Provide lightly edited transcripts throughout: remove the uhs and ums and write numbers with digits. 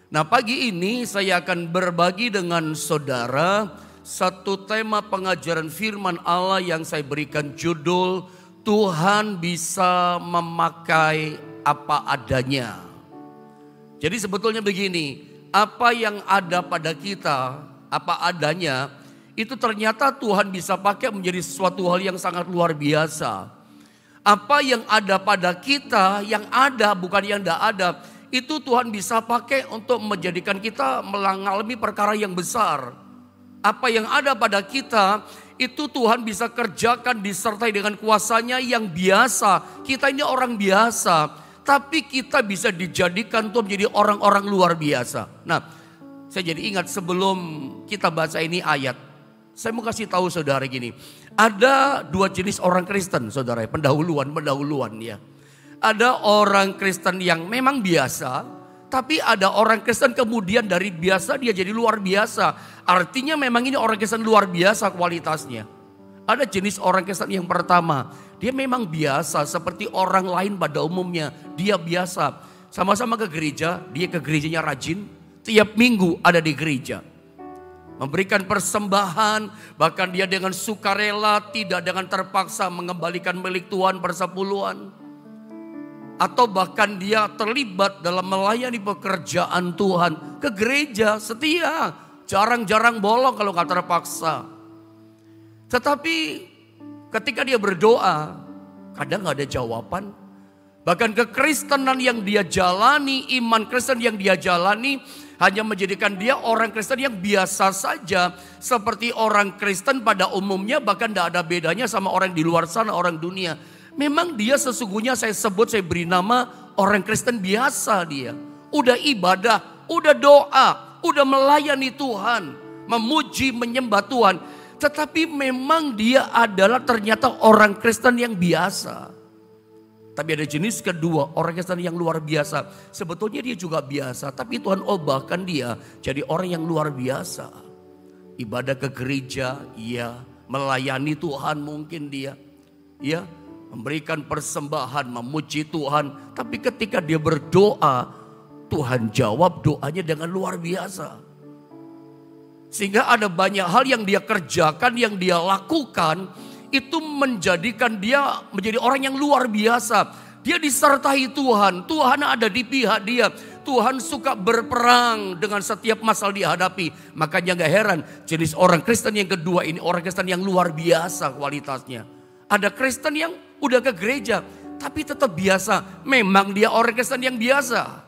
Nah, pagi ini saya akan berbagi dengan saudara satu tema pengajaran firman Allah yang saya berikan judul Tuhan bisa memakai apa adanya. Jadi sebetulnya begini, apa yang ada pada kita, apa adanya, itu ternyata Tuhan bisa pakai menjadi sesuatu hal yang sangat luar biasa. Apa yang ada pada kita, yang ada bukan yang tidak ada, itu Tuhan bisa pakai untuk menjadikan kita mengalami perkara yang besar. Apa yang ada pada kita, itu Tuhan bisa kerjakan disertai dengan kuasanya yang biasa. Kita ini orang biasa, tapi kita bisa dijadikan untuk menjadi orang-orang luar biasa. Nah, saya jadi ingat sebelum kita baca ini ayat, saya mau kasih tahu saudara gini. Ada dua jenis orang Kristen saudara, pendahuluan ya. Ada orang Kristen yang memang biasa, tapi ada orang Kristen kemudian dari biasa dia jadi luar biasa. Artinya memang ini orang Kristen luar biasa kualitasnya. Ada jenis orang Kristen yang pertama, dia memang biasa seperti orang lain pada umumnya. Dia biasa, sama-sama ke gereja, dia ke gerejanya rajin, tiap minggu ada di gereja. Memberikan persembahan, bahkan dia dengan sukarela, tidak dengan terpaksa mengembalikan milik Tuhan persepuluhan. Atau bahkan dia terlibat dalam melayani pekerjaan Tuhan. Ke gereja setia, jarang-jarang bolong kalau gak terpaksa. Tetapi ketika dia berdoa, kadang gak ada jawaban. Bahkan kekristenan yang dia jalani, iman Kristen yang dia jalani, hanya menjadikan dia orang Kristen yang biasa saja. Seperti orang Kristen pada umumnya, bahkan gak ada bedanya sama orang di luar sana, orang dunia. Memang dia sesungguhnya saya beri nama orang Kristen biasa dia. Udah ibadah, udah doa, udah melayani Tuhan, memuji, menyembah Tuhan. Tetapi memang dia adalah ternyata orang Kristen yang biasa. Tapi ada jenis kedua, orang Kristen yang luar biasa. Sebetulnya dia juga biasa, tapi Tuhan ubahkan dia jadi orang yang luar biasa. Ibadah ke gereja, iya. Melayani Tuhan mungkin dia, iya. Memberikan persembahan, memuji Tuhan. Tapi ketika dia berdoa, Tuhan jawab doanya dengan luar biasa. Sehingga ada banyak hal yang dia kerjakan, yang dia lakukan. Itu menjadikan dia menjadi orang yang luar biasa. Dia disertai Tuhan, Tuhan ada di pihak dia. Tuhan suka berperang dengan setiap masalah dihadapi. Makanya gak heran jenis orang Kristen yang kedua ini orang Kristen yang luar biasa kualitasnya. Ada Kristen yang udah ke gereja, tapi tetap biasa. Memang dia orang Kristen yang biasa.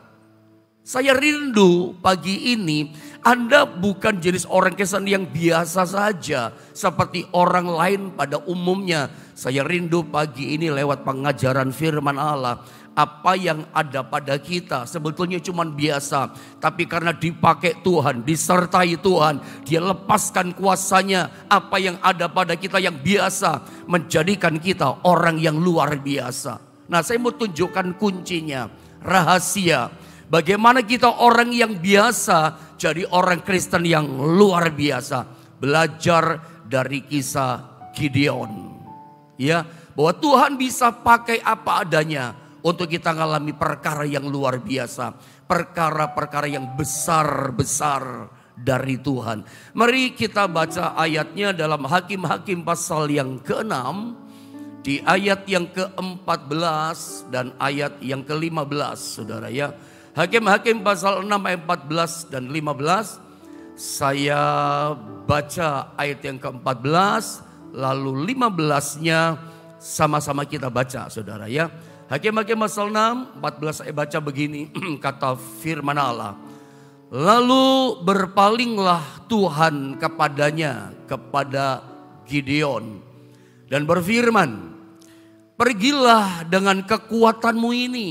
Saya rindu pagi ini Anda bukan jenis orang Kristen yang biasa saja seperti orang lain pada umumnya. Saya rindu pagi ini lewat pengajaran firman Allah. Apa yang ada pada kita sebetulnya cuma biasa. Tapi karena dipakai Tuhan, disertai Tuhan, dia lepaskan kuasanya. Apa yang ada pada kita yang biasa menjadikan kita orang yang luar biasa. Nah, saya mau tunjukkan kuncinya, rahasia. Bagaimana kita orang yang biasa jadi orang Kristen yang luar biasa. Belajar dari kisah Gideon. Ya, bahwa Tuhan bisa pakai apa adanya untuk kita mengalami perkara yang luar biasa. Perkara-perkara yang besar-besar dari Tuhan. Mari kita baca ayatnya dalam Hakim-Hakim pasal yang ke-6. Di ayat yang ke-14 dan ayat yang ke-15 saudara ya. Hakim-Hakim pasal 6 ayat 14 dan 15. Saya baca ayat yang ke-14. Lalu 15-nya sama-sama kita baca saudara ya. Hakim-Hakim pasal 6, 14 saya baca begini, kata firman Allah. Lalu berpalinglah Tuhan kepadanya, kepada Gideon. Dan berfirman, pergilah dengan kekuatanmu ini.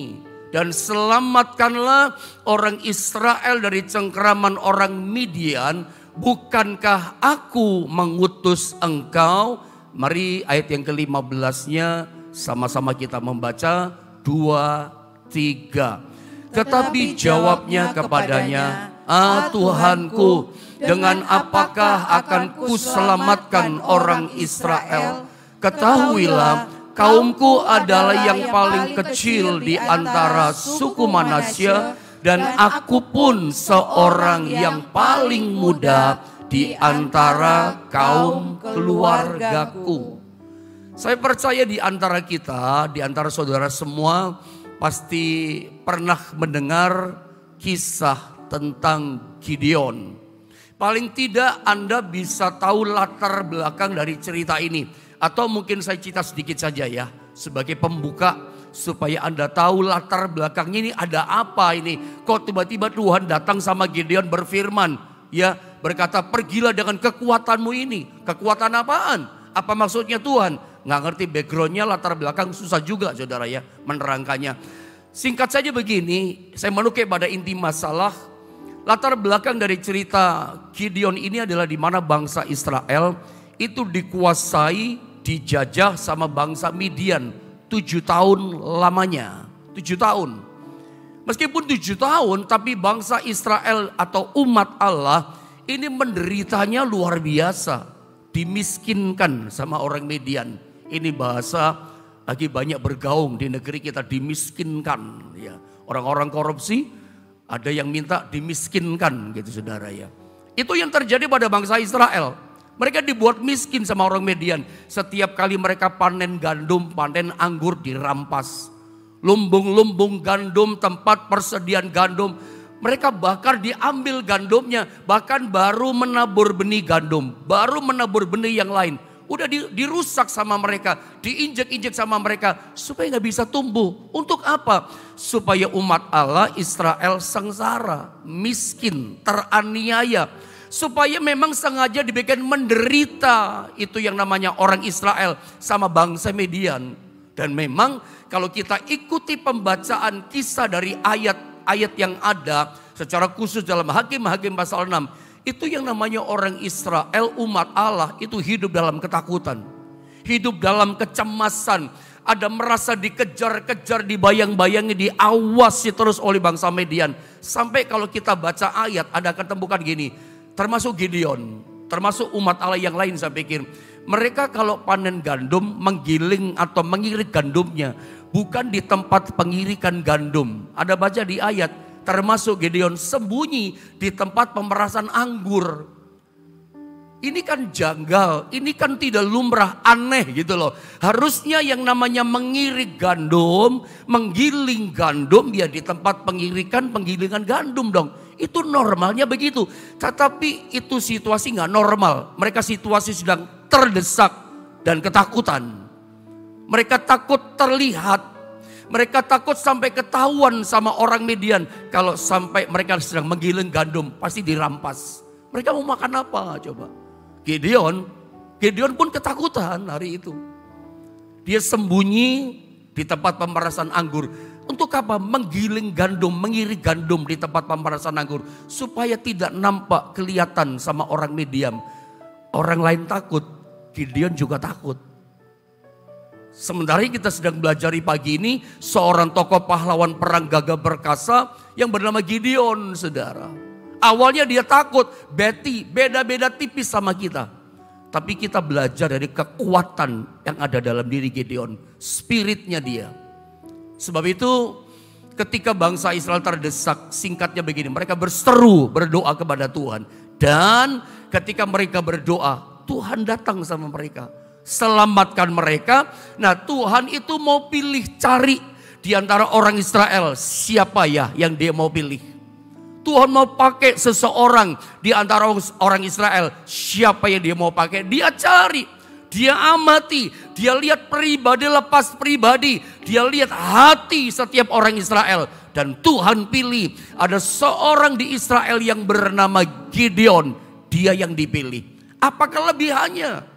Dan selamatkanlah orang Israel dari cengkeraman orang Midian. Bukankah aku mengutus engkau? Mari ayat yang ke-15-nya. Sama-sama kita membaca 2, 3. Tetapi jawabnya kepadanya, Tuhanku, dengan apakah akan kuselamatkan orang Israel? Ketahuilah, kaumku adalah yang paling kecil di antara suku Manasya, Dan aku pun seorang yang paling muda di antara kaum keluargaku. Saya percaya di antara kita, di antara saudara semua pasti pernah mendengar kisah tentang Gideon. Paling tidak Anda bisa tahu latar belakang dari cerita ini. Atau mungkin saya cerita sedikit saja ya, sebagai pembuka supaya Anda tahu latar belakangnya ini ada apa ini. Kok tiba-tiba Tuhan datang sama Gideon berfirman, ya berkata pergilah dengan kekuatanmu ini. Kekuatan apaan? Apa maksudnya Tuhan? Nggak ngerti backgroundnya, latar belakang, susah juga saudara ya menerangkannya. Singkat saja begini, saya menukik pada inti masalah. Latar belakang dari cerita Gideon ini adalah di mana bangsa Israel itu dikuasai, dijajah sama bangsa Midian 7 tahun lamanya. 7 tahun. Meskipun 7 tahun tapi bangsa Israel atau umat Allah ini menderitanya luar biasa. Dimiskinkan sama orang Midian. Ini bahasa lagi banyak bergaung di negeri kita, dimiskinkan. Ya. Orang-orang korupsi. Ada yang minta dimiskinkan gitu saudara ya. Itu yang terjadi pada bangsa Israel. Mereka dibuat miskin sama orang Midian. Setiap kali mereka panen gandum, panen anggur dirampas. Lumbung-lumbung gandum, tempat persediaan gandum. Mereka bakar, diambil gandumnya. Bahkan baru menabur benih gandum. Baru menabur benih yang lain. Udah dirusak sama mereka, diinjek-injek sama mereka supaya nggak bisa tumbuh. Untuk apa? Supaya umat Allah Israel sengsara, miskin, teraniaya. Supaya memang sengaja dibikin menderita. Itu yang namanya orang Israel sama bangsa Midian. Dan memang kalau kita ikuti pembacaan kisah dari ayat-ayat yang ada secara khusus dalam Hakim-Hakim pasal 6. Itu yang namanya orang Israel, umat Allah itu hidup dalam ketakutan. Hidup dalam kecemasan. Ada merasa dikejar-kejar, dibayang-bayangi, diawasi terus oleh bangsa Midian. Sampai kalau kita baca ayat, Anda akan temukan gini. Termasuk Gideon, termasuk umat Allah yang lain saya pikir. Mereka kalau panen gandum, menggiling atau mengirik gandumnya. Bukan di tempat pengirikan gandum. Ada baca di ayat. Termasuk Gideon sembunyi di tempat pemerasan anggur. Ini kan janggal, ini kan tidak lumrah, aneh gitu loh. Harusnya yang namanya mengirik gandum, menggiling gandum ya di tempat penggilingan gandum dong. Itu normalnya begitu. Tetapi itu situasi nggak normal. Mereka situasi sedang terdesak dan ketakutan. Mereka takut terlihat. Mereka takut sampai ketahuan sama orang Midian. Kalau sampai mereka sedang menggiling gandum, pasti dirampas. Mereka mau makan apa coba? Gideon pun ketakutan hari itu. Dia sembunyi di tempat pemerasan anggur. Untuk apa? Menggiling gandum, mengirik gandum di tempat pemerasan anggur. Supaya tidak nampak, kelihatan sama orang Midian. Orang lain takut, Gideon juga takut. Sementara kita sedang belajar pagi ini seorang tokoh pahlawan perang gagah perkasa yang bernama Gideon, saudara. Awalnya dia takut, beda-beda tipis sama kita. Tapi kita belajar dari kekuatan yang ada dalam diri Gideon, spiritnya dia. Sebab itu ketika bangsa Israel terdesak, singkatnya begini, mereka berseru berdoa kepada Tuhan. Dan ketika mereka berdoa, Tuhan datang sama mereka. Selamatkan mereka. Nah Tuhan itu mau pilih, cari di antara orang Israel siapa ya yang dia mau pilih. Tuhan mau pakai seseorang di antara orang Israel, siapa yang dia mau pakai. Dia cari, dia amati, dia lihat pribadi lepas pribadi, dia lihat hati setiap orang Israel. Dan Tuhan pilih ada seorang di Israel yang bernama Gideon, dia yang dipilih. Apa kelebihannya?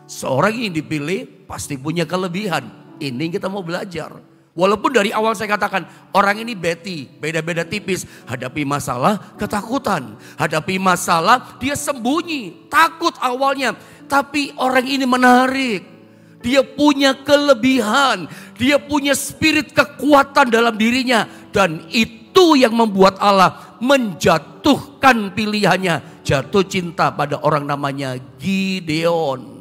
Seorang yang dipilih pasti punya kelebihan. Ini kita mau belajar. Walaupun dari awal saya katakan orang ini beda-beda tipis. Hadapi masalah ketakutan. Hadapi masalah dia sembunyi. Takut awalnya. Tapi orang ini menarik. Dia punya kelebihan. Dia punya spirit kekuatan dalam dirinya. Dan itu yang membuat Allah menjatuhkan pilihannya. Jatuh cinta pada orang namanya Gideon.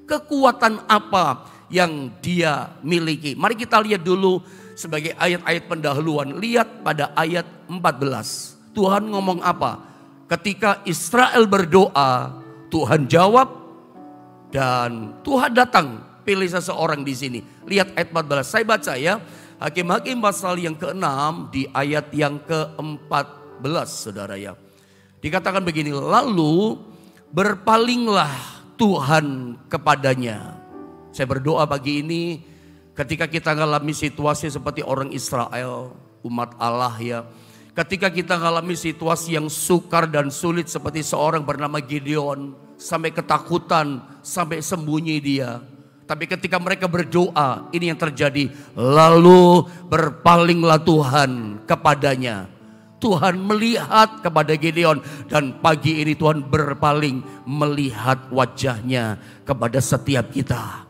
Kekuatan apa yang dia miliki? Mari kita lihat dulu sebagai ayat-ayat pendahuluan. Lihat pada ayat 14. Tuhan ngomong apa? Ketika Israel berdoa, Tuhan jawab dan Tuhan datang pilih seseorang di sini. Lihat ayat 14. Saya baca ya. Hakim-hakim pasal yang ke-6 di ayat yang ke-14, saudara ya. Dikatakan begini, lalu berpalinglah Tuhan kepadanya. Saya berdoa pagi ini ketika kita mengalami situasi seperti orang Israel, umat Allah ya. Ketika kita mengalami situasi yang sukar dan sulit seperti seorang bernama Gideon. Sampai ketakutan, sampai sembunyi dia. Tapi ketika mereka berdoa, ini yang terjadi. Lalu berpalinglah Tuhan kepadanya. Tuhan melihat kepada Gideon. Dan pagi ini Tuhan berpaling melihat wajahnya kepada setiap kita.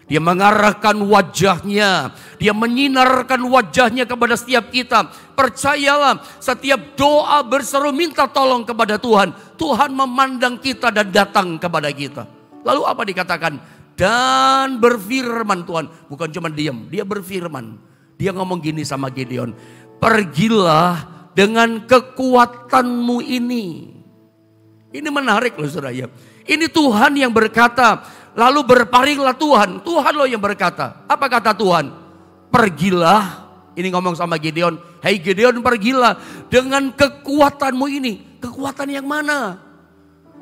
Dia mengarahkan wajahnya. Dia menyinarkan wajahnya kepada setiap kita. Percayalah, setiap doa berseru minta tolong kepada Tuhan. Tuhan memandang kita dan datang kepada kita. Lalu apa dikatakan? Dan berfirman Tuhan. Bukan cuma diam, dia berfirman. Dia ngomong gini sama Gideon. Pergilah dengan kekuatanmu ini. Ini menarik loh saudara. Ini Tuhan yang berkata. Lalu berpalinglah Tuhan. Tuhan loh yang berkata. Apa kata Tuhan? Pergilah. Ini ngomong sama Gideon. Hei Gideon, pergilah dengan kekuatanmu ini. Kekuatan yang mana?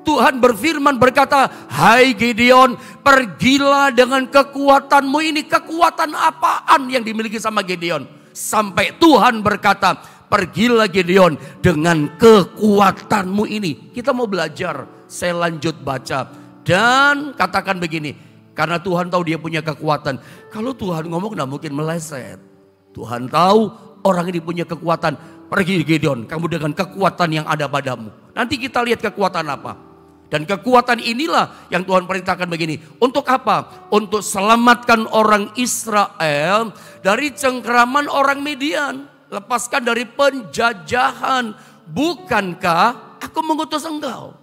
Tuhan berfirman berkata, hai Gideon, pergilah dengan kekuatanmu ini. Kekuatan apaan yang dimiliki sama Gideon? Sampai Tuhan berkata, pergilah Gideon dengan kekuatanmu ini. Kita mau belajar, saya lanjut baca. Dan katakan begini, karena Tuhan tahu dia punya kekuatan. Kalau Tuhan ngomong gak mungkin meleset. Tuhan tahu orang ini punya kekuatan. Pergi Gideon, kamu dengan kekuatan yang ada padamu. Nanti kita lihat kekuatan apa. Dan kekuatan inilah yang Tuhan perintahkan begini. Untuk apa? Untuk selamatkan orang Israel dari cengkeraman orang Midian. Lepaskan dari penjajahan. Bukankah aku mengutus engkau?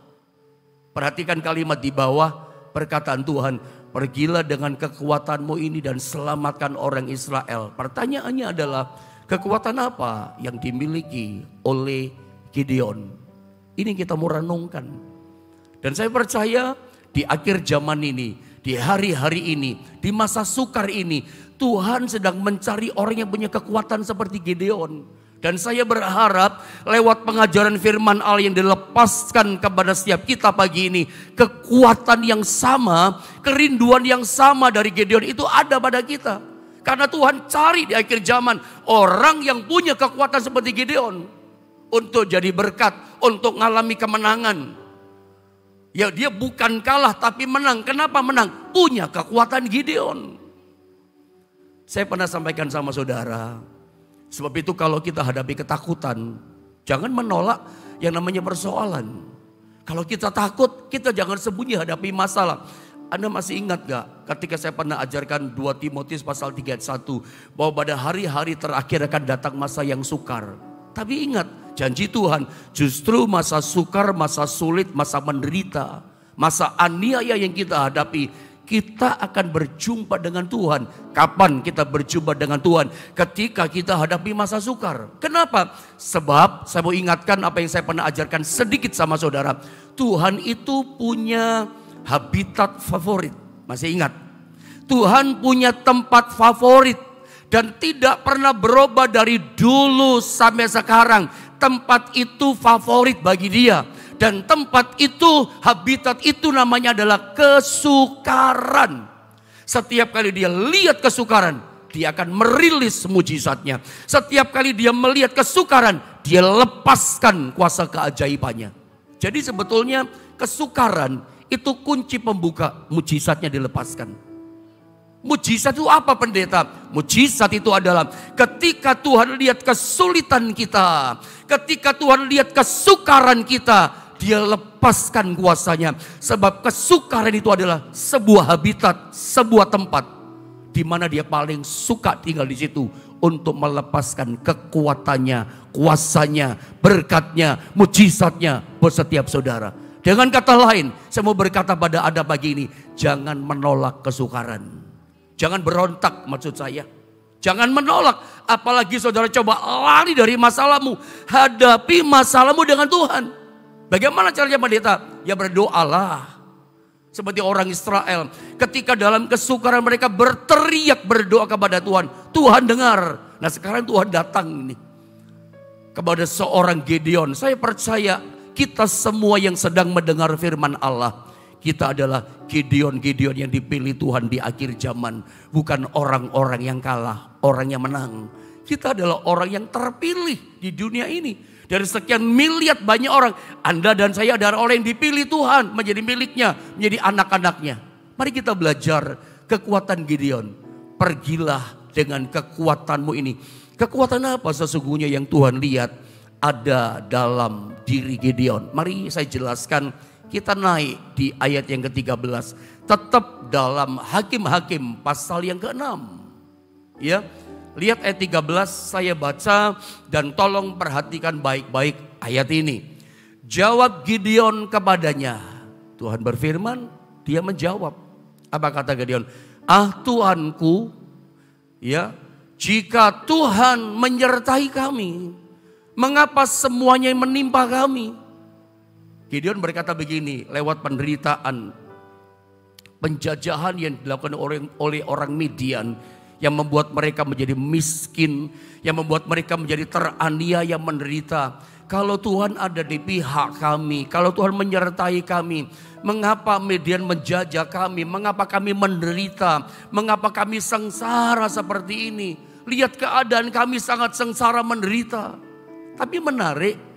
Perhatikan kalimat di bawah perkataan Tuhan. Pergilah dengan kekuatanmu ini dan selamatkan orang Israel. Pertanyaannya adalah kekuatan apa yang dimiliki oleh Gideon? Ini kita mau renungkan. Dan saya percaya di akhir zaman ini, di hari-hari ini, di masa sukar ini, Tuhan sedang mencari orang yang punya kekuatan seperti Gideon. Dan saya berharap lewat pengajaran firman Allah yang dilepaskan kepada setiap kita pagi ini, kekuatan yang sama, kerinduan yang sama dari Gideon itu ada pada kita. Karena Tuhan cari di akhir zaman orang yang punya kekuatan seperti Gideon. Untuk jadi berkat, untuk mengalami kemenangan. Ya dia bukan kalah tapi menang. Kenapa menang? Punya kekuatan Gideon. Saya pernah sampaikan sama saudara. Sebab itu kalau kita hadapi ketakutan, jangan menolak yang namanya persoalan. Kalau kita takut, kita jangan sembunyi hadapi masalah. Anda masih ingat gak ketika saya pernah ajarkan 2 Timotius pasal 3 ayat 1. Bahwa pada hari-hari terakhir akan datang masa yang sukar. Tapi ingat janji Tuhan justru masa sukar, masa sulit, masa menderita. Masa aniaya yang kita hadapi. Kita akan berjumpa dengan Tuhan. Kapan kita berjumpa dengan Tuhan? Ketika kita hadapi masa sukar. Kenapa? Sebab saya mau ingatkan apa yang saya pernah ajarkan sedikit sama saudara. Tuhan itu punya habitat favorit. Masih ingat? Tuhan punya tempat favorit. Dan tidak pernah berubah dari dulu sampai sekarang. Tempat itu favorit bagi dia. Dan tempat itu, habitat itu namanya adalah kesukaran. Setiap kali dia lihat kesukaran, dia akan merilis mujizatnya. Setiap kali dia melihat kesukaran, dia lepaskan kuasa keajaibannya. Jadi sebetulnya kesukaran itu kunci pembuka mujizatnya dilepaskan. Mujizat itu apa pendeta? Mujizat itu adalah ketika Tuhan lihat kesulitan kita. Ketika Tuhan lihat kesukaran kita. Dia lepaskan kuasanya. Sebab kesukaran itu adalah sebuah habitat, sebuah tempat. Di mana dia paling suka tinggal di situ. Untuk melepaskan kekuatannya, kuasanya, berkatnya, mujizatnya buat setiap saudara. Dengan kata lain, saya mau berkata pada Anda pagi ini. Jangan menolak kesukaran. Jangan berontak maksud saya. Jangan menolak. Apalagi saudara coba lari dari masalahmu. Hadapi masalahmu dengan Tuhan. Bagaimana caranya pendeta? Ya berdoalah. Seperti orang Israel. Ketika dalam kesukaran mereka berteriak berdoa kepada Tuhan. Tuhan dengar. Nah sekarang Tuhan datang ini. Kepada seorang Gideon. Saya percaya kita semua yang sedang mendengar firman Allah. Kita adalah Gideon-Gideon yang dipilih Tuhan di akhir zaman. Bukan orang-orang yang kalah, orang yang menang. Kita adalah orang yang terpilih di dunia ini. Dari sekian miliar banyak orang, Anda dan saya adalah orang yang dipilih Tuhan menjadi miliknya, menjadi anak-anaknya. Mari kita belajar kekuatan Gideon. Pergilah dengan kekuatanmu ini. Kekuatan apa sesungguhnya yang Tuhan lihat ada dalam diri Gideon? Mari saya jelaskan. Kita naik di ayat yang ke-13. Tetap dalam Hakim-Hakim pasal yang ke-6. Ya, lihat ayat 13 saya baca dan tolong perhatikan baik-baik ayat ini. Jawab Gideon kepadanya. Tuhan berfirman, dia menjawab. Apa kata Gideon? Ah Tuhanku, ya, jika Tuhan menyertai kami, mengapa semuanya menimpa kami? Gideon berkata begini, lewat penderitaan, penjajahan yang dilakukan oleh orang Midian, yang membuat mereka menjadi miskin, yang membuat mereka menjadi teraniaya, menderita. Kalau Tuhan ada di pihak kami, kalau Tuhan menyertai kami, mengapa Midian menjajah kami, mengapa kami menderita, mengapa kami sengsara seperti ini. Lihat keadaan kami sangat sengsara menderita. Tapi menarik,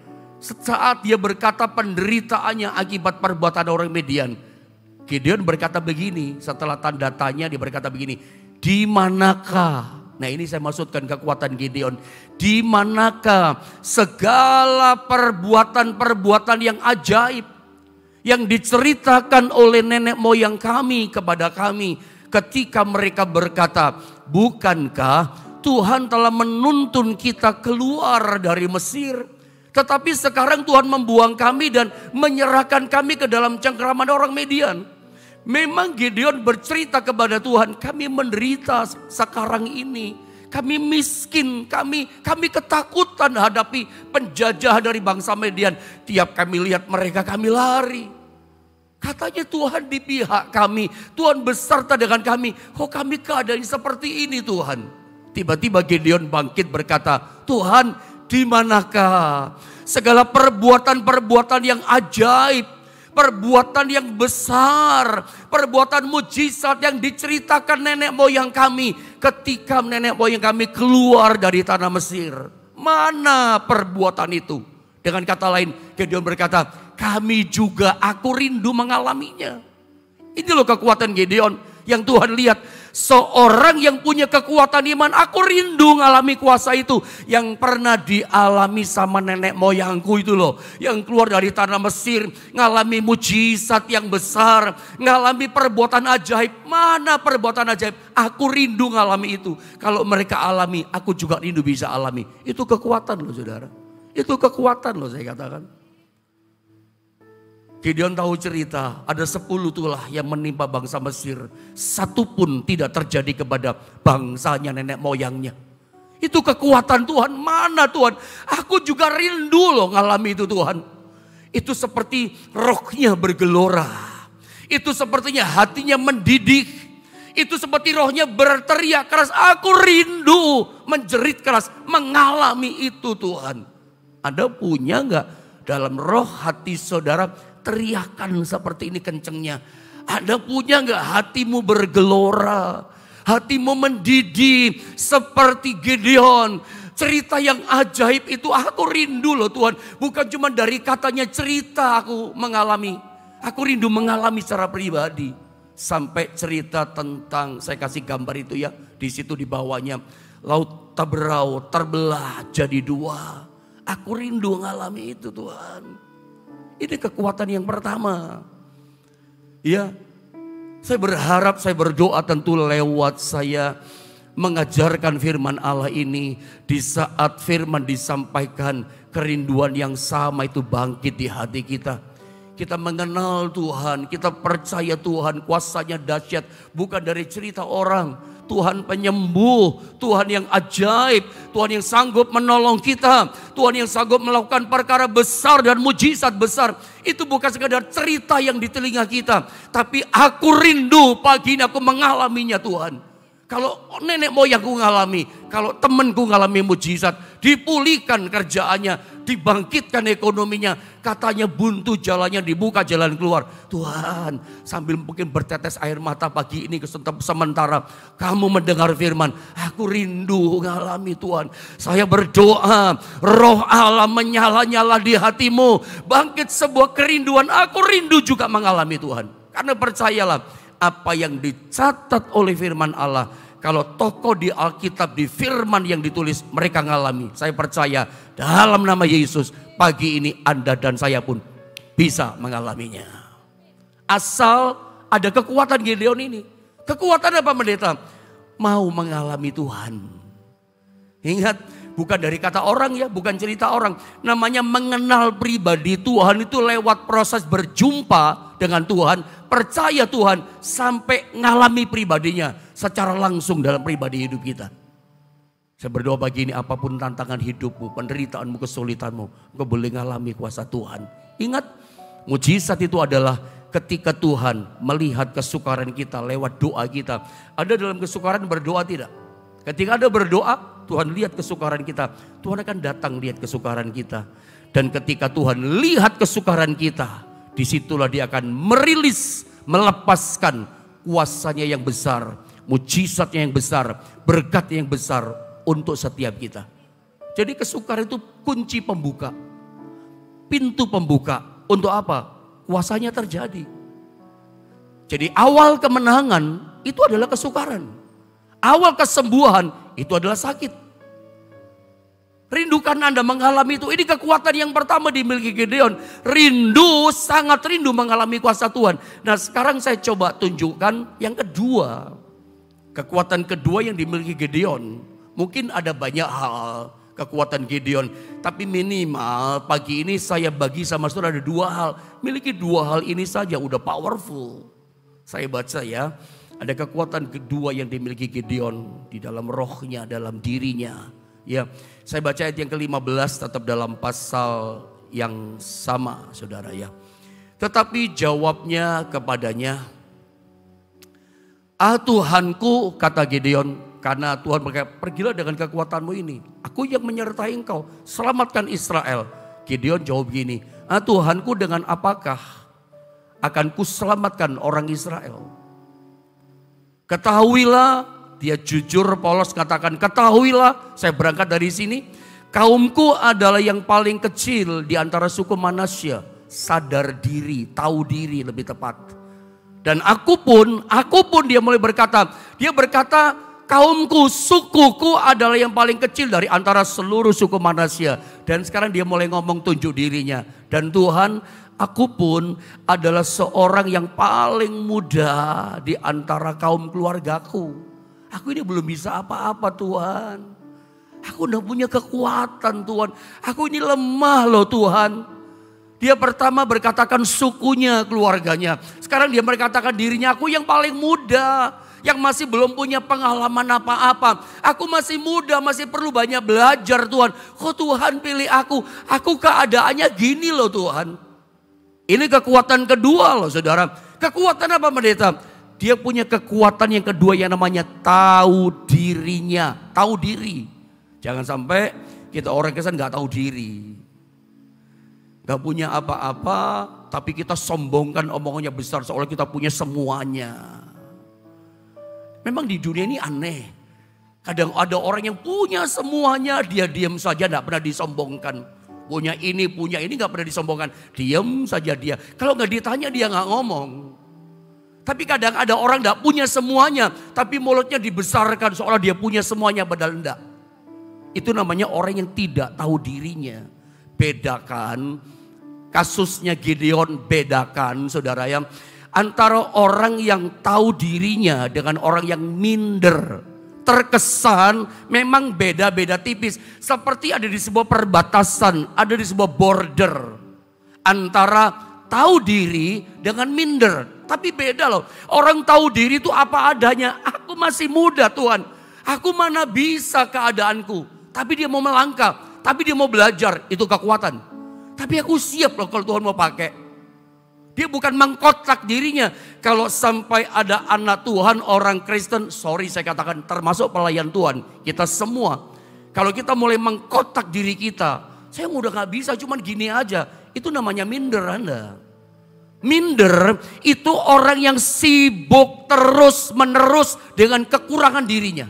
saat dia berkata penderitaannya akibat perbuatan orang Midian, Gideon berkata begini, setelah tanda tanya dia berkata begini, di manakah? Nah ini saya maksudkan kekuatan Gideon. Di manakah segala perbuatan-perbuatan yang ajaib yang diceritakan oleh nenek moyang kami kepada kami ketika mereka berkata, bukankah Tuhan telah menuntun kita keluar dari Mesir? Tetapi sekarang Tuhan membuang kami dan menyerahkan kami ke dalam cengkeraman orang Midian. Memang Gideon bercerita kepada Tuhan, kami menderita sekarang ini. Kami miskin, kami ketakutan hadapi penjajah dari bangsa Midian. Tiap kami lihat mereka kami lari. Katanya Tuhan di pihak kami, Tuhan beserta dengan kami. Kok kami keadaan seperti ini Tuhan? Tiba-tiba Gideon bangkit berkata, Tuhan, di manakah segala perbuatan-perbuatan yang ajaib, perbuatan yang besar, perbuatan mujizat yang diceritakan nenek moyang kami ketika nenek moyang kami keluar dari tanah Mesir? Mana perbuatan itu? Dengan kata lain, Gideon berkata, kami juga, aku rindu mengalaminya. Ini loh kekuatan Gideon yang Tuhan lihat. Seorang yang punya kekuatan iman, aku rindu ngalami kuasa itu. Yang pernah dialami sama nenek moyangku itu loh. Yang keluar dari tanah Mesir, ngalami mujizat yang besar, ngalami perbuatan ajaib. Mana perbuatan ajaib? Aku rindu ngalami itu. Kalau mereka alami, aku juga rindu bisa alami. Itu kekuatan loh saudara. Itu kekuatan loh saya katakan. Gideon tahu cerita, ada 10 tulah yang menimpa bangsa Mesir. Satu pun tidak terjadi kepada bangsanya nenek moyangnya. Itu kekuatan Tuhan. Mana Tuhan? Aku juga rindu loh ngalami itu Tuhan. Itu seperti rohnya bergelora. Itu sepertinya hatinya mendidih. Itu seperti rohnya berteriak keras. Aku rindu menjerit keras mengalami itu Tuhan. Anda punya gak dalam roh hati saudara teriakan seperti ini kencengnya? Anda punya gak hatimu bergelora? Hatimu mendidih seperti Gideon. Cerita yang ajaib itu aku rindu loh Tuhan. Bukan cuma dari katanya cerita aku mengalami. Aku rindu mengalami secara pribadi. Sampai cerita tentang, saya kasih gambar itu ya. Di situ di bawahnya. Laut Taberau terbelah jadi 2. Aku rindu mengalami itu Tuhan. Ini kekuatan yang pertama. Ya, saya berharap, saya berdoa tentu lewat saya mengajarkan firman Allah ini. Di saat firman disampaikan, kerinduan yang sama itu bangkit di hati kita. Kita mengenal Tuhan, kita percaya Tuhan kuasanya dahsyat, bukan dari cerita orang. Tuhan penyembuh, Tuhan yang ajaib, Tuhan yang sanggup menolong kita, Tuhan yang sanggup melakukan perkara besar dan mujizat besar. Itu bukan sekadar cerita yang di telinga kita, tapi aku rindu pagi ini aku mengalaminya Tuhan. Kalau nenek moyangku ngalami, kalau temanku ngalami mujizat, dipulihkan kerjaannya, dibangkitkan ekonominya, katanya buntu jalannya, dibuka jalan keluar. Tuhan, sambil mungkin bertetes air mata pagi ini sementara kamu mendengar firman, aku rindu ngalami Tuhan. Saya berdoa, roh Allah menyala-nyala di hatimu, bangkit sebuah kerinduan, aku rindu juga mengalami Tuhan. Karena percayalah, apa yang dicatat oleh firman Allah, kalau tokoh di Alkitab, di firman yang ditulis, mereka ngalami. Saya percaya dalam nama Yesus, pagi ini Anda dan saya pun bisa mengalaminya. Asal ada kekuatan Gideon ini. Kekuatan apa pendeta? Mau mengalami Tuhan. Ingat, bukan dari kata orang ya, bukan cerita orang. Namanya mengenal pribadi Tuhan itu lewat proses berjumpa dengan Tuhan, percaya Tuhan, sampai ngalami pribadinya secara langsung dalam pribadi hidup kita. Saya berdoa pagi ini, apapun tantangan hidupmu, penderitaanmu, kesulitanmu, engkau boleh ngalami kuasa Tuhan. Ingat, mujizat itu adalah ketika Tuhan melihat kesukaran kita lewat doa kita. Ada dalam kesukaran berdoa tidak? Ketika ada berdoa, Tuhan lihat kesukaran kita, Tuhan akan datang lihat kesukaran kita. Dan ketika Tuhan lihat kesukaran kita, disitulah dia akan merilis, melepaskan kuasanya yang besar, mujizatnya yang besar, berkatnya yang besar untuk setiap kita. Jadi kesukaran itu kunci pembuka, pintu pembuka. Untuk apa? Kuasanya terjadi. Jadi awal kemenangan itu adalah kesukaran. Awal kesembuhan itu adalah sakit. Rindukan Anda mengalami itu. Ini kekuatan yang pertama dimiliki Gideon. Rindu, sangat rindu mengalami kuasa Tuhan. Nah sekarang saya coba tunjukkan yang kedua. Kekuatan kedua yang dimiliki Gideon. Mungkin ada banyak hal kekuatan Gideon. Tapi minimal pagi ini saya bagi sama saudara ada dua hal. Miliki dua hal ini saja udah powerful. Saya baca ya. Ada kekuatan kedua yang dimiliki Gideon di dalam rohnya, dalam dirinya. Ya, saya baca ayat yang ke-15 tetap dalam pasal yang sama, saudara ya. Tetapi jawabnya kepadanya, Tuhanku, kata Gideon, karena Tuhan berkata, pergilah dengan kekuatanmu ini. Aku yang menyertai engkau, selamatkan Israel. Gideon jawab gini, Tuhanku, dengan apakah akan ku selamatkan orang Israel? Ketahuilah, dia jujur polos katakan, ketahuilah, saya berangkat dari sini, kaumku adalah yang paling kecil di antara suku Manasya, sadar diri, tahu diri lebih tepat. Dan aku pun dia mulai berkata, dia berkata, kaumku, sukuku adalah yang paling kecil dari antara seluruh suku Manasya. Dan sekarang dia mulai ngomong tunjuk dirinya. Dan Tuhan, aku pun adalah seorang yang paling muda di antara kaum keluargaku. Aku ini belum bisa apa-apa Tuhan. Aku udah punya kekuatan Tuhan. Aku ini lemah loh Tuhan. Dia pertama berkatakan sukunya, keluarganya. Sekarang dia berkatakan dirinya, aku yang paling muda. Yang masih belum punya pengalaman apa-apa. Aku masih muda, masih perlu banyak belajar Tuhan. Kok Tuhan pilih aku? Aku keadaannya gini loh Tuhan. Ini kekuatan kedua loh saudara. Kekuatan apa pendeta? Dia punya kekuatan yang kedua yang namanya tahu dirinya. Tahu diri. Jangan sampai kita orang Kristen gak tahu diri. Gak punya apa-apa tapi kita sombongkan omongannya besar seolah kita punya semuanya. Memang di dunia ini aneh. Kadang ada orang yang punya semuanya, dia diam saja, gak pernah disombongkan. Punya ini gak pernah disombongkan. Diam saja dia. Kalau gak ditanya dia gak ngomong. Tapi kadang ada orang gak punya semuanya, tapi mulutnya dibesarkan seolah dia punya semuanya, padahal enggak. Itu namanya orang yang tidak tahu dirinya. Bedakan, kasusnya Gideon bedakan saudara yang antara orang yang tahu dirinya dengan orang yang minder. Terkesan memang beda-beda tipis. Seperti ada di sebuah perbatasan, ada di sebuah border. Antara tahu diri dengan minder. Tapi beda loh. Orang tahu diri itu apa adanya. Aku masih muda Tuhan. Aku mana bisa keadaanku. Tapi dia mau melangkah. Tapi dia mau belajar. Itu kekuatan. Tapi aku siap loh kalau Tuhan mau pakai. Dia bukan mengkotak dirinya. Kalau sampai ada anak Tuhan, orang Kristen, sorry saya katakan termasuk pelayan Tuhan. Kita semua. Kalau kita mulai mengkotak diri kita. Saya udah gak bisa, cuman gini aja. Itu namanya minder Anda. Minder itu orang yang sibuk terus menerus dengan kekurangan dirinya.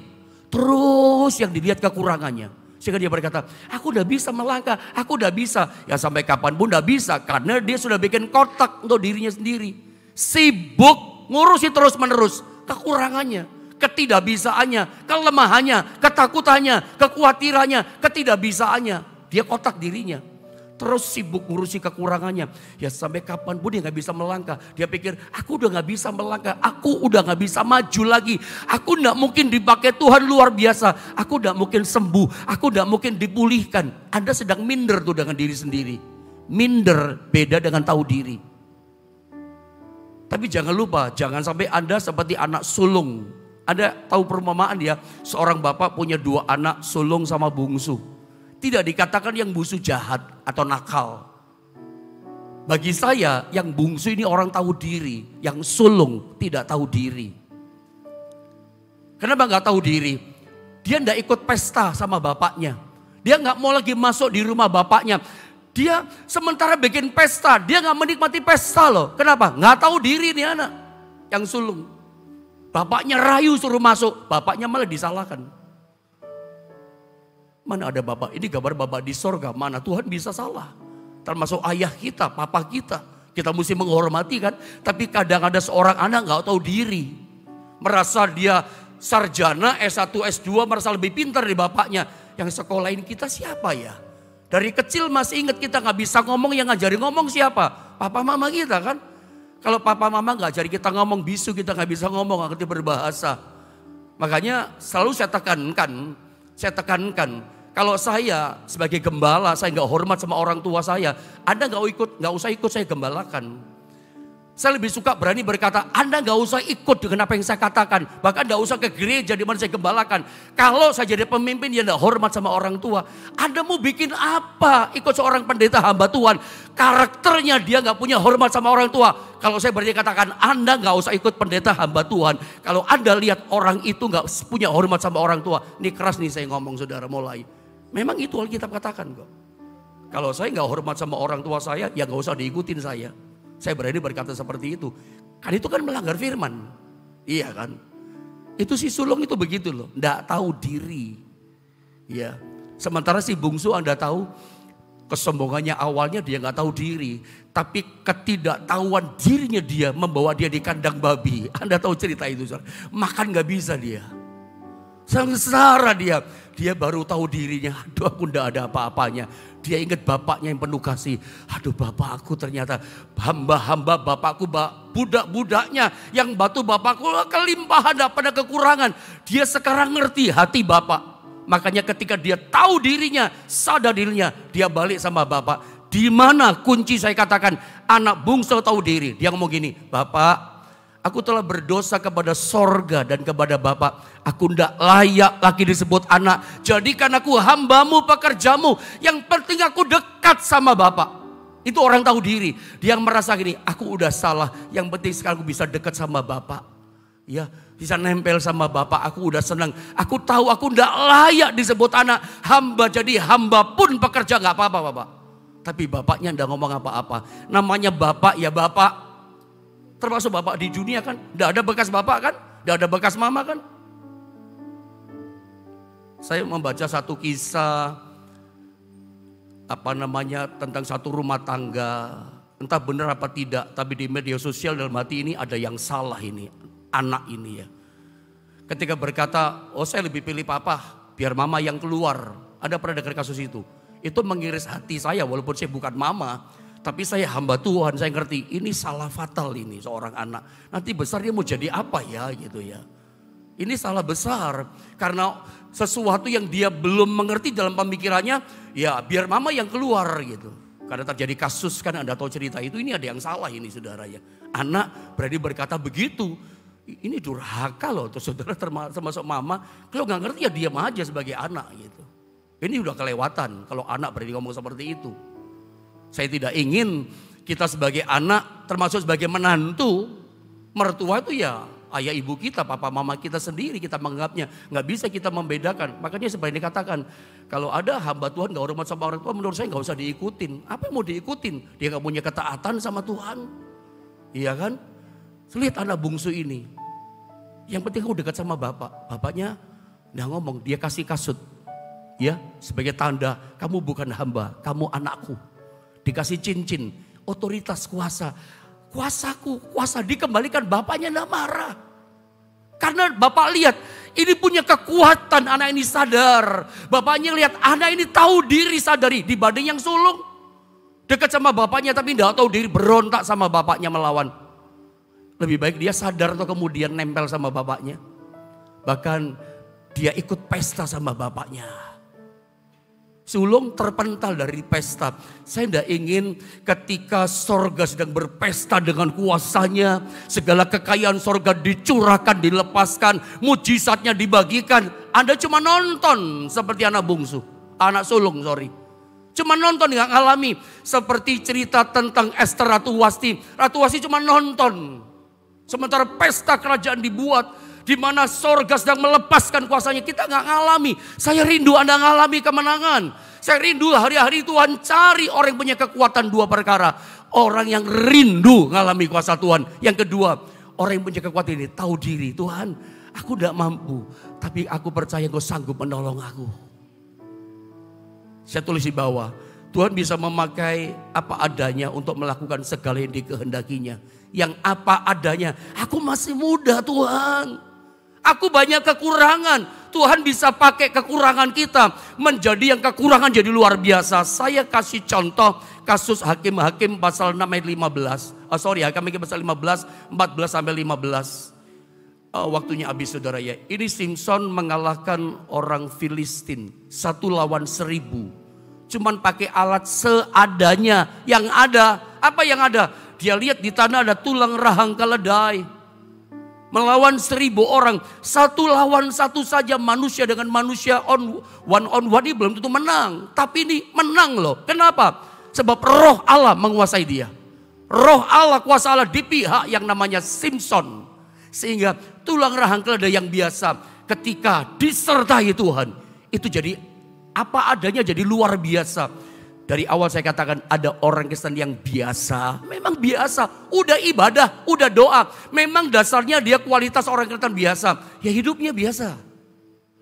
Terus yang dilihat kekurangannya. Sehingga dia berkata, aku udah bisa melangkah, aku udah bisa. Ya sampai kapanpun udah bisa. Karena dia sudah bikin kotak untuk dirinya sendiri. Sibuk ngurusi terus menerus kekurangannya, ketidakbisaannya, kelemahannya, ketakutannya, kekhawatirannya, ketidakbisaannya. Dia kotak dirinya. Terus sibuk ngurusi kekurangannya. Ya sampai kapanpun dia gak bisa melangkah. Dia pikir aku udah gak bisa melangkah. Aku udah gak bisa maju lagi. Aku gak mungkin dipakai Tuhan luar biasa. Aku gak mungkin sembuh. Aku gak mungkin dipulihkan. Anda sedang minder tuh dengan diri sendiri. Minder beda dengan tahu diri. Tapi jangan lupa. Jangan sampai Anda seperti anak sulung. Anda tahu perumpamaan ya. Seorang bapak punya 2 anak sulung sama bungsu. Tidak dikatakan yang bungsu jahat atau nakal. Bagi saya yang bungsu ini orang tahu diri. Yang sulung tidak tahu diri. Kenapa gak tahu diri? Dia gak ikut pesta sama bapaknya. Dia gak mau lagi masuk di rumah bapaknya. Dia sementara bikin pesta. Dia gak menikmati pesta loh. Kenapa? Gak tahu diri nih anak. Yang sulung. Bapaknya rayu suruh masuk. Bapaknya malah disalahkan. Mana ada bapak, ini gambar bapak di sorga, mana Tuhan bisa salah. Termasuk ayah kita, papa kita. Kita mesti menghormati kan. Tapi kadang ada seorang anak gak tahu diri. Merasa dia sarjana, S1, S2, merasa lebih pintar dari bapaknya. Yang sekolahin kita siapa ya? Dari kecil masih ingat kita gak bisa ngomong, yang ngajarin ngomong siapa? Papa mama kita kan. Kalau papa mama gak ajari kita ngomong bisu, kita gak bisa ngomong, gak ngerti berbahasa. Makanya selalu saya tekankan, kalau saya sebagai gembala, saya nggak hormat sama orang tua saya, Anda nggak usah ikut saya gembalakan. Saya lebih suka berani berkata, Anda nggak usah ikut dengan apa yang saya katakan, bahkan nggak usah ke gereja di mana saya gembalakan. Kalau saya jadi pemimpin yang nggak hormat sama orang tua, Anda mau bikin apa? Ikut seorang pendeta hamba Tuhan, karakternya dia nggak punya hormat sama orang tua. Kalau saya berani katakan, Anda nggak usah ikut pendeta hamba Tuhan. Kalau Anda lihat orang itu nggak punya hormat sama orang tua, ini keras nih saya ngomong saudara mulai. Memang itu Alkitab katakan kok. Kalau saya nggak hormat sama orang tua saya, ya nggak usah diikutin saya. Saya berani berkata seperti itu. Kan itu kan melanggar firman. Iya kan. Itu si sulung itu begitu loh. Nggak tahu diri. Ya. Sementara si bungsu Anda tahu. Kesombongannya awalnya dia nggak tahu diri. Tapi ketidaktahuan dirinya dia membawa dia di kandang babi. Anda tahu cerita itu. Makan nggak bisa dia. Sengsara dia. Dia baru tahu dirinya. Aduh aku nggak ada apa-apanya. Dia ingat bapaknya yang penuh kasih. Aduh bapakku ternyata hamba-hamba bapakku, budak-budaknya yang batu bapakku kelimpahan pada kekurangan. Dia sekarang ngerti hati bapak. Makanya ketika dia tahu dirinya, sadar dirinya, dia balik sama bapak. Di mana kunci saya katakan anak bungsu tahu diri. Dia ngomong gini, Bapak, aku telah berdosa kepada sorga dan kepada Bapak. Aku tidak layak lagi disebut anak. Jadikan aku hambamu, pekerjamu. Yang penting aku dekat sama Bapak. Itu orang tahu diri. Dia merasa gini, aku udah salah. Yang penting sekarang aku bisa dekat sama Bapak. Ya, bisa nempel sama Bapak. Aku udah senang. Aku tahu aku tidak layak disebut anak. Hamba jadi hamba pun pekerja gak apa-apa Bapak. Tapi Bapaknya tidak ngomong apa-apa. Namanya Bapak ya Bapak. Termasuk Bapak di dunia kan. Tidak ada bekas Bapak kan. Tidak ada bekas Mama kan. Saya membaca satu kisah tentang satu rumah tangga. Entah benar apa tidak, tapi di media sosial dalam hati ini ada yang salah ini, anak ini ya. Ketika berkata, oh saya lebih pilih papa, biar mama yang keluar. Ada pernah dengar kasus itu? Itu mengiris hati saya walaupun saya bukan mama. Tapi saya hamba Tuhan, saya ngerti ini salah fatal ini seorang anak. Nanti besar dia mau jadi apa ya gitu ya. Ini salah besar karena sesuatu yang dia belum mengerti dalam pemikirannya, ya biar mama yang keluar gitu. Karena terjadi kasus kan Anda tahu cerita itu, ini ada yang salah ini saudara ya. Anak berani berkata begitu. Ini durhaka loh, terus saudara termasuk mama. Kalau nggak ngerti ya diam aja sebagai anak gitu. Ini udah kelewatan kalau anak berani ngomong seperti itu. Saya tidak ingin kita sebagai anak termasuk sebagai menantu, mertua itu ya ayah ibu kita, papa mama kita sendiri kita menganggapnya. Nggak bisa kita membedakan. Makanya seperti dikatakan, kalau ada hamba Tuhan gak hormat sama orang tua, menurut saya gak usah diikutin. Apa yang mau diikutin? Dia gak punya ketaatan sama Tuhan. Iya kan? Lihat anak bungsu ini. Yang penting aku dekat sama bapak. Bapaknya nggak ngomong, dia kasih kasut. Ya, sebagai tanda kamu bukan hamba, kamu anakku. Dikasih cincin, otoritas, kuasa. Kuasaku, kuasa dikembalikan, bapaknya gak marah. Karena bapak lihat, ini punya kekuatan, anak ini sadar. Bapaknya lihat, anak ini tahu diri, sadari. Dibanding yang sulung, dekat sama bapaknya tapi gak tahu diri, berontak sama bapaknya melawan. Lebih baik dia sadar atau kemudian nempel sama bapaknya. Bahkan dia ikut pesta sama bapaknya. Sulung terpental dari pesta. Saya tidak ingin ketika sorga sedang berpesta dengan kuasanya. Segala kekayaan sorga dicurahkan, dilepaskan. Mujizatnya dibagikan. Anda cuma nonton seperti anak bungsu. Anak sulung Cuma nonton, nggak ngalami. Seperti cerita tentang Ester Ratu Wasti. Ratu Wasti cuma nonton. Sementara pesta kerajaan dibuat. Di mana sorga sedang melepaskan kuasanya, kita nggak ngalami. Saya rindu Anda ngalami kemenangan. Saya rindu hari-hari Tuhan cari orang yang punya kekuatan dua perkara. Orang yang rindu ngalami kuasa Tuhan. Yang kedua, orang yang punya kekuatan ini tahu diri. Tuhan, aku tidak mampu, tapi aku percaya Engkau sanggup menolong aku. Saya tulis di bawah, Tuhan bisa memakai apa adanya untuk melakukan segala yang dikehendakinya. Yang apa adanya, aku masih muda Tuhan. Aku banyak kekurangan. Tuhan bisa pakai kekurangan kita menjadi yang kekurangan jadi luar biasa. Saya kasih contoh kasus Hakim-Hakim pasal 6 ayat 15. Hakim-Hakim pasal 15, 14 sampai 15. Waktunya habis saudara ya. Ini Simpson mengalahkan orang Filistin 1 lawan 1000. Cuman pakai alat seadanya. Yang ada, apa yang ada? Dia lihat di tanah ada tulang rahang keledai. Melawan 1000 orang, 1 lawan 1 saja, manusia dengan manusia on one ini belum tentu menang. Tapi ini menang loh. Kenapa? Sebab roh Allah menguasai dia. Roh Allah, kuasa Allah di pihak yang namanya Simpson. Sehingga tulang rahang keledai yang biasa ketika disertai Tuhan, itu jadi apa adanya, jadi luar biasa. Dari awal saya katakan ada orang Kristen yang biasa. Memang biasa. Udah ibadah, udah doa. Memang dasarnya dia kualitas orang Kristen biasa. Ya hidupnya biasa.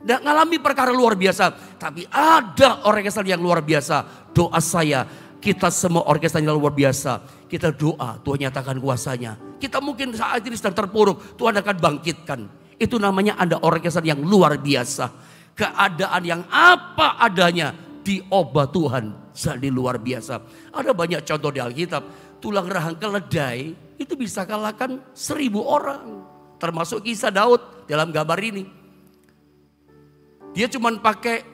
Tidak ngalami perkara luar biasa. Tapi ada orang Kristen yang luar biasa. Doa saya, kita semua orang Kristen yang luar biasa. Kita doa, Tuhan nyatakan kuasanya. Kita mungkin saat ini sedang terpuruk, Tuhan akan bangkitkan. Itu namanya ada orang Kristen yang luar biasa. Keadaan yang apa adanya diobat Tuhan. Jadi luar biasa. Ada banyak contoh di Alkitab. Tulang rahang keledai itu bisa kalahkan 1000 orang. Termasuk kisah Daud dalam gambar ini. Dia cuma pakai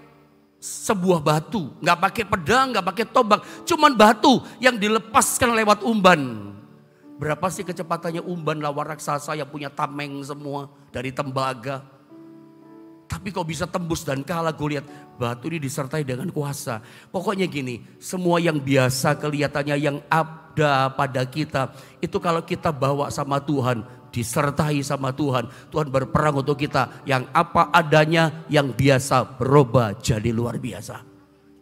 sebuah batu. Gak pakai pedang, gak pakai tombak. Cuma batu yang dilepaskan lewat umban. Berapa sih kecepatannya umban lawan raksasa yang punya tameng semua dari tembaga. Tapi kok bisa tembus dan kalah, gue lihat batu ini disertai dengan kuasa. Pokoknya gini, semua yang biasa kelihatannya yang ada pada kita. Itu kalau kita bawa sama Tuhan, disertai sama Tuhan. Tuhan berperang untuk kita. Yang apa adanya, yang biasa berubah jadi luar biasa.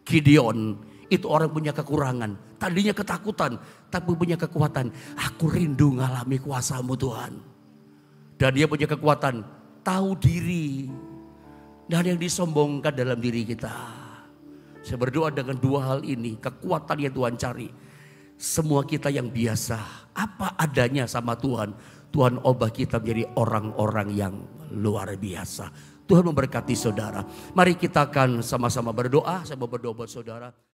Gideon, itu orang punya kekurangan. Tadinya ketakutan, tapi punya kekuatan. Aku rindu ngalami kuasa-Mu Tuhan. Dan dia punya kekuatan, tahu diri. Dan yang disombongkan dalam diri kita. Saya berdoa dengan 2 hal ini. Kekuatan yang Tuhan cari. Semua kita yang biasa. Apa adanya sama Tuhan. Tuhan ubah kita menjadi orang-orang yang luar biasa. Tuhan memberkati saudara. Mari kita akan sama-sama berdoa. Saya mau berdoa buat saudara.